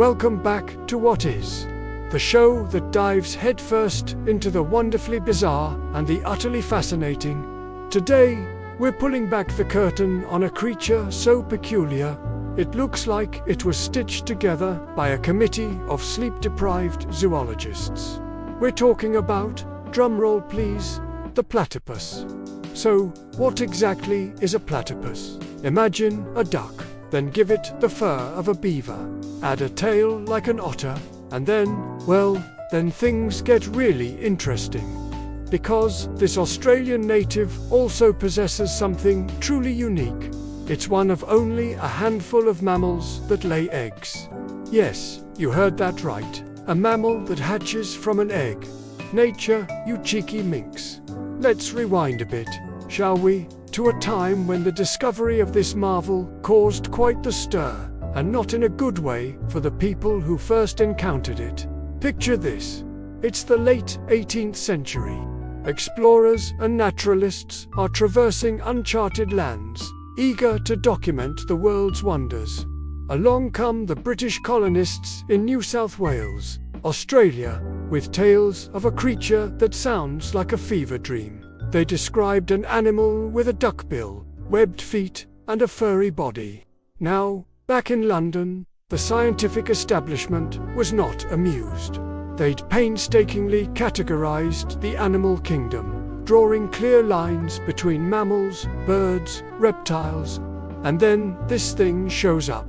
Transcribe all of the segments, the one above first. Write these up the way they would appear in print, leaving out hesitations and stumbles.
Welcome back to What Is, the show that dives headfirst into the wonderfully bizarre and the utterly fascinating. Today, we're pulling back the curtain on a creature so peculiar, it looks like it was stitched together by a committee of sleep-deprived zoologists. We're talking about, drumroll please, the platypus. So, what exactly is a platypus? Imagine a duck, then give it the fur of a beaver, add a tail like an otter, and then things get really interesting. Because this Australian native also possesses something truly unique. It's one of only a handful of mammals that lay eggs. Yes, you heard that right. A mammal that hatches from an egg. Nature, you cheeky minx. Let's rewind a bit, shall we, to a time when the discovery of this marvel caused quite the stir, and not in a good way for the people who first encountered it. Picture this. It's the late 18th century. Explorers and naturalists are traversing uncharted lands, eager to document the world's wonders. Along come the British colonists in New South Wales, Australia, with tales of a creature that sounds like a fever dream. They described an animal with a duckbill, webbed feet, and a furry body. Now, back in London, the scientific establishment was not amused. They'd painstakingly categorized the animal kingdom, drawing clear lines between mammals, birds, reptiles, and then this thing shows up.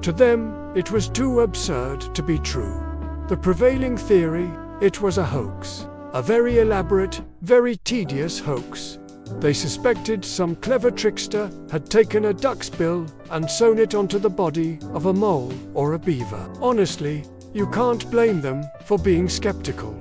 To them, it was too absurd to be true. The prevailing theory, it was a hoax. A very elaborate, very tedious hoax. They suspected some clever trickster had taken a duck's bill and sewn it onto the body of a mole or a beaver. Honestly, you can't blame them for being skeptical.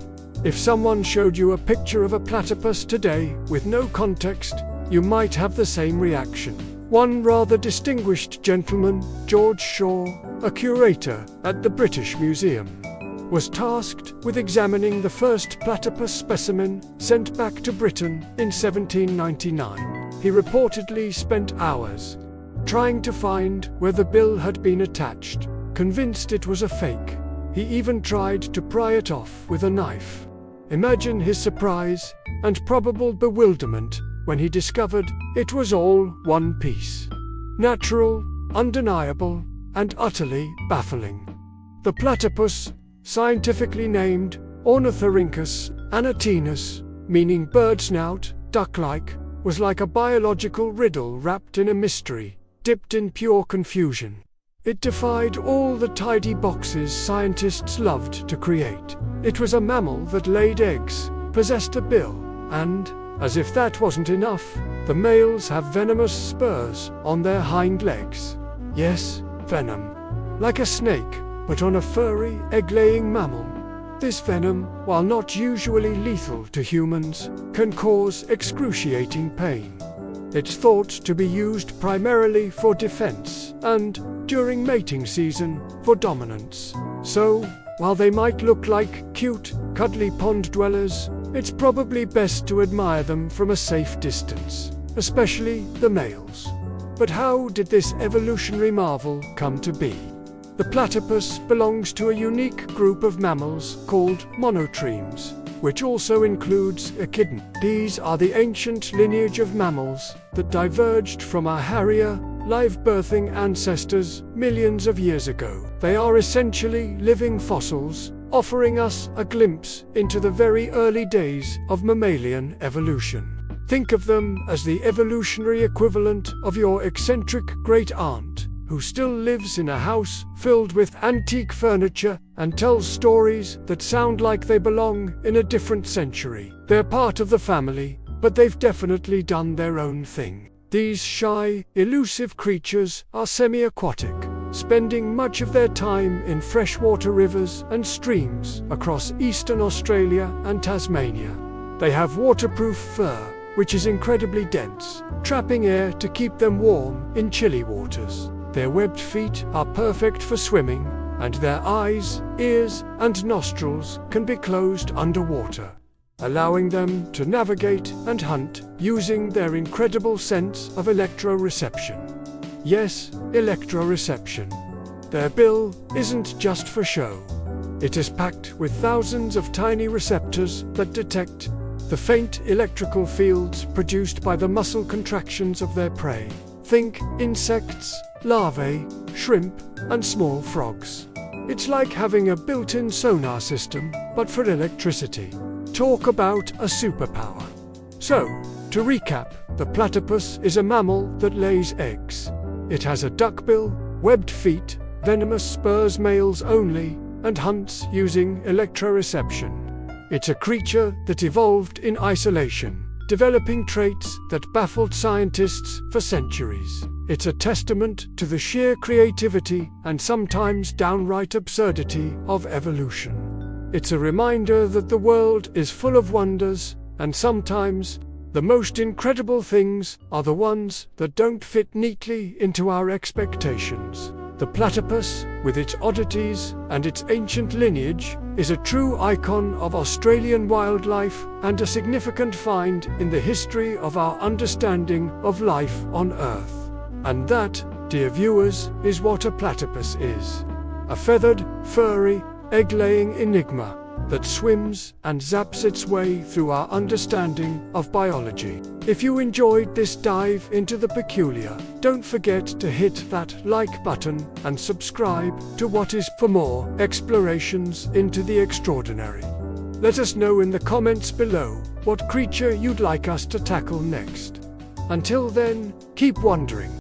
If someone showed you a picture of a platypus today with no context, you might have the same reaction. One rather distinguished gentleman, George Shaw, a curator at the British Museum, was tasked with examining the first platypus specimen sent back to Britain in 1799. He reportedly spent hours trying to find where the bill had been attached, convinced it was a fake. He even tried to pry it off with a knife. Imagine his surprise and probable bewilderment when he discovered it was all one piece. Natural, undeniable, and utterly baffling. The platypus, scientifically named Ornithorhynchus anatinus, meaning bird snout, duck-like, was like a biological riddle wrapped in a mystery, dipped in pure confusion. It defied all the tidy boxes scientists loved to create. It was a mammal that laid eggs, possessed a bill, and, as if that wasn't enough, the males have venomous spurs on their hind legs. Yes, venom. Like a snake, but on a furry, egg-laying mammal. This venom, while not usually lethal to humans, can cause excruciating pain. It's thought to be used primarily for defense and, during mating season, for dominance. So, while they might look like cute, cuddly pond dwellers, it's probably best to admire them from a safe distance, especially the males. But how did this evolutionary marvel come to be? The platypus belongs to a unique group of mammals called monotremes, which also includes echidna. These are the ancient lineage of mammals that diverged from our harrier, live-birthing ancestors millions of years ago. They are essentially living fossils, offering us a glimpse into the very early days of mammalian evolution. Think of them as the evolutionary equivalent of your eccentric great-aunt, who still lives in a house filled with antique furniture and tells stories that sound like they belong in a different century. They're part of the family, but they've definitely done their own thing. These shy, elusive creatures are semi-aquatic, spending much of their time in freshwater rivers and streams across eastern Australia and Tasmania. They have waterproof fur, which is incredibly dense, trapping air to keep them warm in chilly waters. Their webbed feet are perfect for swimming, and their eyes, ears, and nostrils can be closed underwater, allowing them to navigate and hunt using their incredible sense of electroreception. Yes, electroreception. their bill isn't just for show. It is packed with thousands of tiny receptors that detect the faint electrical fields produced by the muscle contractions of their prey. Think insects, larvae, shrimp, and small frogs. It's like having a built-in sonar system, but for electricity. Talk about a superpower. So, to recap, the platypus is a mammal that lays eggs. It has a duckbill, webbed feet, venomous spurs males only, and hunts using electroreception. It's a creature that evolved in isolation, developing traits that baffled scientists for centuries. It's a testament to the sheer creativity and sometimes downright absurdity of evolution. It's a reminder that the world is full of wonders, and sometimes the most incredible things are the ones that don't fit neatly into our expectations. The platypus, with its oddities and its ancient lineage, is a true icon of Australian wildlife and a significant find in the history of our understanding of life on Earth. And that, dear viewers, is what a platypus is. A feathered, furry, egg-laying enigma that swims and zaps its way through our understanding of biology. If you enjoyed this dive into the peculiar, don't forget to hit that like button and subscribe to What Is for more explorations into the extraordinary. Let us know in the comments below what creature you'd like us to tackle next. Until then, keep wondering.